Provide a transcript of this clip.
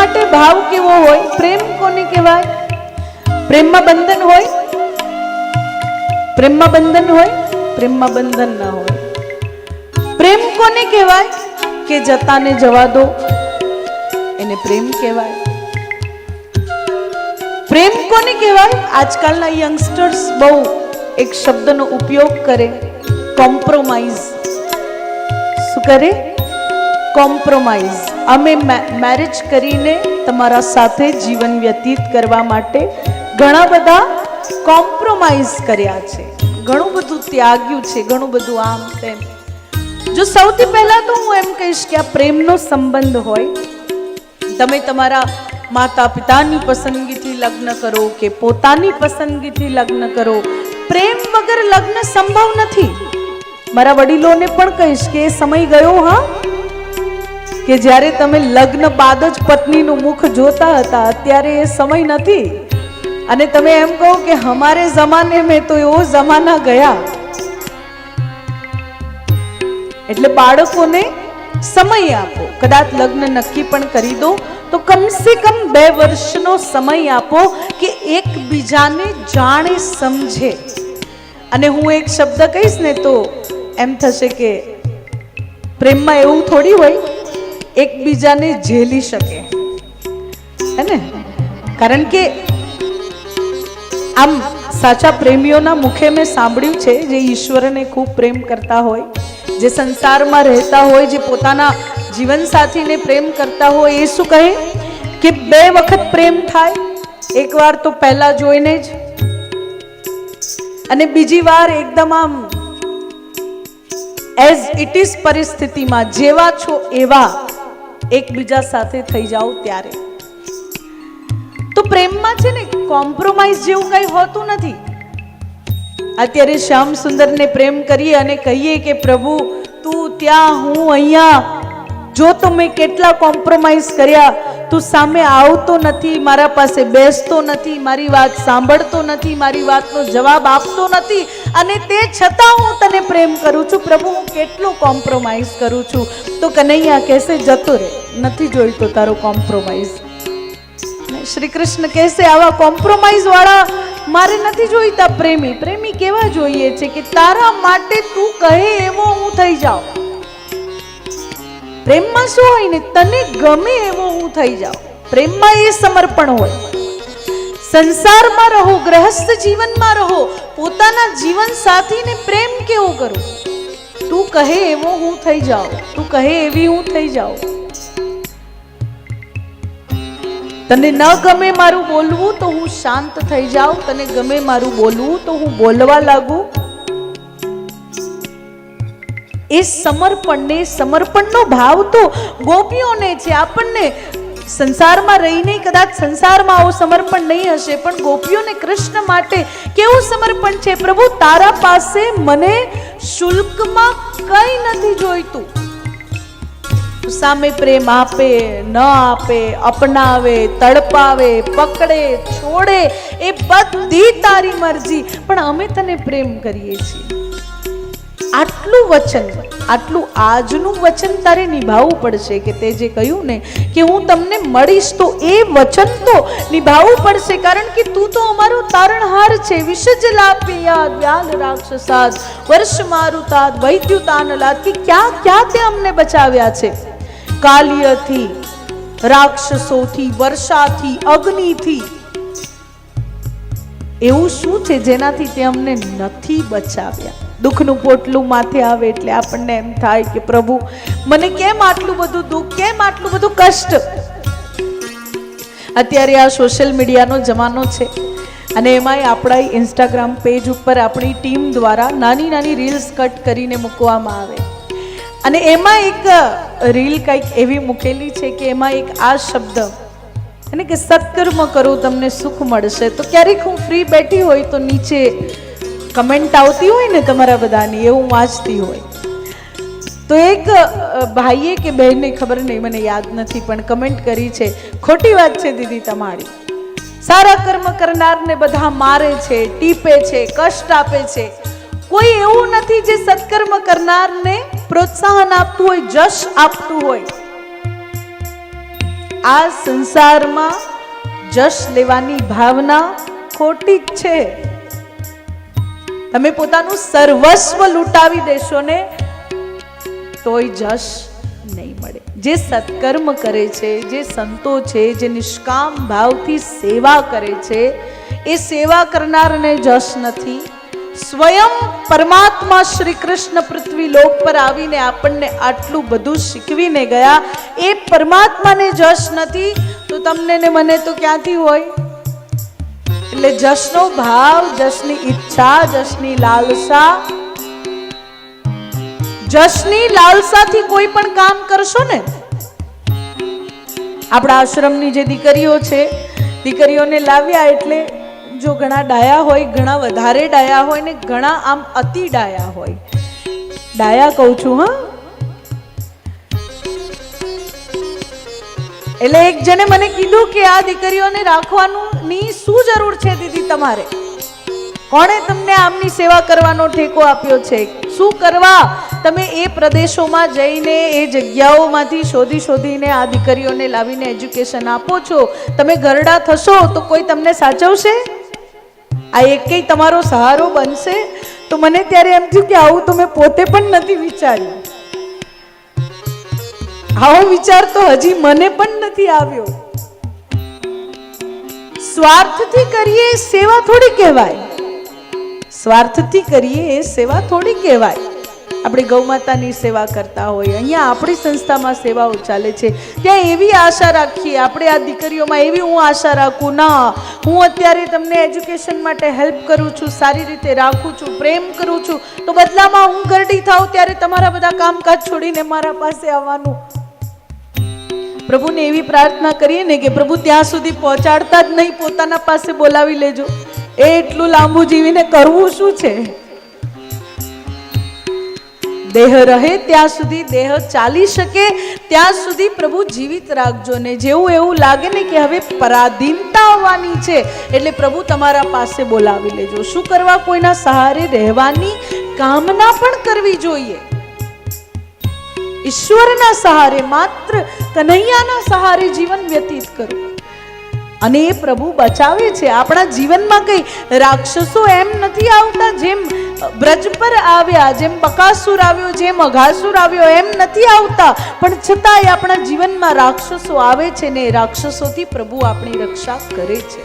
માટે ભાવ કેવો હોય? પ્રેમ કોને કહેવાય? પ્રેમમાં બંધન હોય? પ્રેમમાં બંધન હોય? પ્રેમમાં બંધન ના હોય. પ્રેમ કોને કહેવાય? કે જતાને જવા દો, એને પ્રેમ કહેવાય. પ્રેમ કોને કહેવાય? આજકાલના યંગસ્ટર્સ બહુ એક શબ્દનો ઉપયોગ કરે, કોમ્પ્રોમાઇઝ. શું કરે? કોમ્પ્રોમાઇઝ. અમે મેરેજ કરીને તમારા સાથે જીવન વ્યતીત કરવા માટે ઘણા બધા કોમ્પ્રોમાઇઝ કર્યા છે, ઘણું બધું ત્યાગ્યું છે, ઘણું બધું આમ તેમ. જો સૌથી પહેલા તો હું એમ કહીશ કે આ પ્રેમનો સંબંધ હોય, તમે તમારા માતા પિતાની પસંદગીથી લગ્ન કરો કે પોતાની પસંદગીથી લગ્ન કરો, પ્રેમ વગર લગ્ન સંભવ નથી. મારા વડીલોને પણ કહીશ કે એ સમય ગયો, હા, કે જ્યારે તમે લગ્ન બાદ જ પત્નીનું મુખ જોતા હતા. અત્યારે એ સમય નથી. અને તમે એમ કહો કે હમારે જમાને મેં તો એવો જમાના ગયા. એટલે બાળકોને સમય આપો. કદાચ લગ્ન નક્કી પણ કરી દો તો કમસે કમ 2 વર્ષનો સમય આપો કે એકબીજાને જાણે સમજે. અને હું એક શબ્દ કહીશ ને તો એમ થશે કે પ્રેમમાં એવું થોડી હોય એકબીજાને ઝેલી શકે, હે ને? કારણ કે આમ સાચા પ્રેમીઓના મુખે મેં સાંભળ્યું છે, જે ઈશ્વરને ખૂબ પ્રેમ કરતા હોય, જે સંસારમાં રહેતા હોય, જે પોતાના જીવનસાથીને પ્રેમ કરતા હોય, એ શું કહે કે 2 વખત પ્રેમ થાય. એક વાર તો પહેલા જોઈને જ, અને બીજી વાર એકદમ આમ એઝ ઇટ ઇઝ પરિસ્થિતિમાં જેવા છો એવા એકબીજા સાથે થઈ જાઓ ત્યારે. તો પ્રેમમાં છે ને કોમ્પ્રોમાઇઝ જેવું કઈ હોતું નથી. અત્યારે શ્યામ સુંદરને પ્રેમ કરીએ અને કહીએ કે પ્રભુ તું ત્યાં, હું અહીંયા, જો તો મેં કેટલા કોમ્પ્રોમાઇઝ કર્યા, તું સામે આવતો નથી, મારા પાસે બેસતો નથી, મારી વાત સાંભળતો નથી, મારી વાતનો જવાબ આપતો નથી, અને તે છતાં હું તને પ્રેમ કરું છું પ્રભુ, હું કેટલો કોમ્પ્રોમાઇઝ કરું છું. તો કનૈયા કહેશે જતો રહે, નથી જોઈતો તારો કોમ્પ્રોમાઇઝ. શ્રી કૃષ્ણ કહેશે આવા કોમ્પ્રોમાઇઝ વાળા મારે નથી જોઈતા. પ્રેમી પ્રેમી કેવા જોઈએ છે કે તારા માટે તું કહે એવો હું થઈ જાઉં. પ્રેમમાં શું હોય ને, તને ગમે એવો હું થઈ જાઉં. પ્રેમમાં એ સમર્પણ હોય. સંસારમાં રહો, ગ્રહસ્થ જીવનમાં રહો, પોતાના જીવન સાથીને પ્રેમ કેવો કરો? તું કહે એવો હું થઈ જાઉં, તું કહે એવી હું થઈ જાઉં. તને ન ગમે મારું બોલવું તો હું શાંત થઈ જાઉં, તને ગમે મારું બોલવું તો હું બોલવા લાગુ. એ સમર્પણને, સમર્પણનો ભાવ તો ગોપીઓને છે. આપણને સંસારમાં રહીને કદાચ સંસારમાં આવું સમર્પણ નહીં હશે, પણ ગોપીઓને કૃષ્ણ માટે કેવું સમર્પણ છે? પ્રભુ તારા પાસે મને શુલ્કમાં કઈ નથી જોઈતું. સામે પ્રેમ આપે ન આપે, અપનાવે, તડપાવે, પકડે, છોડે, એ બધી તારી મરજી, પણ અમે તને પ્રેમ કરીએ છીએ. આટલું વચન, આટલું આજનું વચન તારે નિભાવવું પડશે. કે તે જે કહ્યું ને કે હું તમને મળીશ, તો એ વચન તો નિભાવવું પડશે. કારણ કે તું તો અમારો તારણહાર છે. વિષજલાપ્યાદ વ્યાલ રાક્ષસાદ વર્ષ મારુતાદ વૈદ્યુતાનલાદ, કે ક્યાં ક્યાં તે અમને બચાવ્યા છે. કાલિયથી, રાક્ષસોથી, વર્ષાથી, અગ્નિથી. એવું શું છે જેનાથી તે અમને નથી બચાવ્યા? દુઃખનું પોટલું માથે આવે એટલે આપણને એમ થાય કે પ્રભુ મને કેમ આટલું બધું દુઃખ, કેમ આટલું બધું કષ્ટ? અત્યારે આ સોશિયલ મીડિયાનો જમાનો છે, અને એમાંય આપણા ઇન્સ્ટાગ્રામ પેજ ઉપર આપણી ટીમ દ્વારા નાની નાની રીલ્સ કટ કરીને મૂકવામાં આવે. અને એમાં એક રીલ કંઈક એવી મૂકેલી છે કે એમાં એક આ શબ્દ, અને કે સત્કર્મ કરો તમને સુખ મળશે. તો ક્યારેક હું ફ્રી બેઠી હોય તો નીચે કમેન્ટ આવતી હોય ને તમારા બધાની, એવું વાંચતી હોય તો એક ભાઈએ કે બહેને, ખબર નહીં, મને યાદ નથી, પણ કમેન્ટ કરી છે, ખોટી વાત છે દીદી તમારી, સારા કર્મ કરનારને બધા મારે છે, ટીપે છે, કષ્ટ આપે છે. કોઈ એવું નથી જે સત્કર્મ કરનારને પ્રોત્સાહન આપતું હોય, જશ આપતું હોય. આ સંસારમાં જશ લેવાની ભાવના ખોટી જ છે. તમે પોતાનું સર્વસ્વ લૂંટાવી દેશો ને તોય જશ નહીં મળે. જે સત્કર્મ કરે છે, જે સંતો છે, જે નિષ્કામ ભાવથી સેવા કરે છે, એ સેવા કરનારને જશ નથી. સ્વયં પરમાત્મા શ્રી કૃષ્ણ પૃથ્વી લોક પર આવીને આપણને આટલું બધું શીખવીને ગયા, એ પરમાત્માને જશ નથી તો તમને ને મને તો ક્યાંથી હોય? એટલે જશનો ભાવ, જશની ઈચ્છા, જશની લાલસા, જશની લાલસાથી કોઈ પણ કામ કરશો ને. આપણા આશ્રમની જે દીકરીઓ છે, દીકરીઓને લાવ્યા એટલે જો ઘણા ડાયા હોય, ઘણા વધારે ડાયા હોય ને ઘણા આમ અતિ ડાયા હોય. ડાયા કહું છું, હા. એટલે એક જણે મને કીધું કે આ દીકરીઓને રાખવાનું ની શું જરૂર છે દીદી તમારે? કોણે તમને આમની સેવા કરવાનો ઠેકો આપ્યો છે? શું કરવા તમે એ પ્રદેશોમાં જઈને એ જગ્યાઓમાંથી શોધી શોધીને આ દીકરીઓને લાવીને એજ્યુકેશન આપો છો? તમે ગરડા થશો તો કોઈ તમને સાચવશે? આ એકેય તમારો સહારો બનશે? તો મને ત્યારે એમ થયું કે આવું તો મેં પોતે પણ નથી વિચાર્યું. આવો વિચાર તો હજી મને પણ નથી આવ્યો. સ્વાર્થથી કરીએ એ સેવા થોડી કહેવાય. સ્વાર્થથી કરીએ એ સેવા થોડી કહેવાય. આપણે ગૌ માતાની સેવા કરતા હોય, અહીંયા આપણી સંસ્થામાં સેવાઓ ચાલે છે, ત્યાં એવી આશા રાખીએ આપણે આ દીકરીઓમાં, એવી હું આશા રાખું ના, હું અત્યારે તમને એજ્યુકેશન માટે હેલ્પ કરું છું, સારી રીતે રાખું છું, પ્રેમ કરું છું, તો બદલામાં હું ગરડી થાઉં ત્યારે તમારા બધા કામકાજ છોડીને મારા પાસે આવવાનું. પ્રભુને એવી પ્રાર્થના કરીએ ને કે પ્રભુ ત્યાં સુધી પહોંચાડતા જ નહીં, પોતાના પાસે બોલાવી લેજો. એટલું લાંબુ જીવીને કરવું શું છે? દેહ રહે ત્યાં સુધી, દેહ ચાલી શકે ત્યાં સુધી પ્રભુ જીવિત રાખજો ને. જેવું એવું લાગે ને કે હવે પરાધીનતા આવવાની છે એટલે પ્રભુ તમારા પાસે બોલાવી લેજો. શું કરવા? કોઈના સહારે રહેવાની કામના પણ કરવી જોઈએ. ઈશ્વરના સહારે, માત્ર કનૈયાના સહારે જીવન વ્યતીત કરવું. અને એ પ્રભુ બચાવે છે. આપણા જીવનમાં કઈ રાક્ષસો એમ નથી આવતા જેમ બ્રજ પર આવ્યા, જેમ બકાસુર આવ્યો, જેમ અઘાસુર આવ્યો, એમ નથી આવતા. પણ છતાંય આપણા જીવનમાં રાક્ષસો આવે છે ને રાક્ષસોથી પ્રભુ આપણી રક્ષા કરે છે.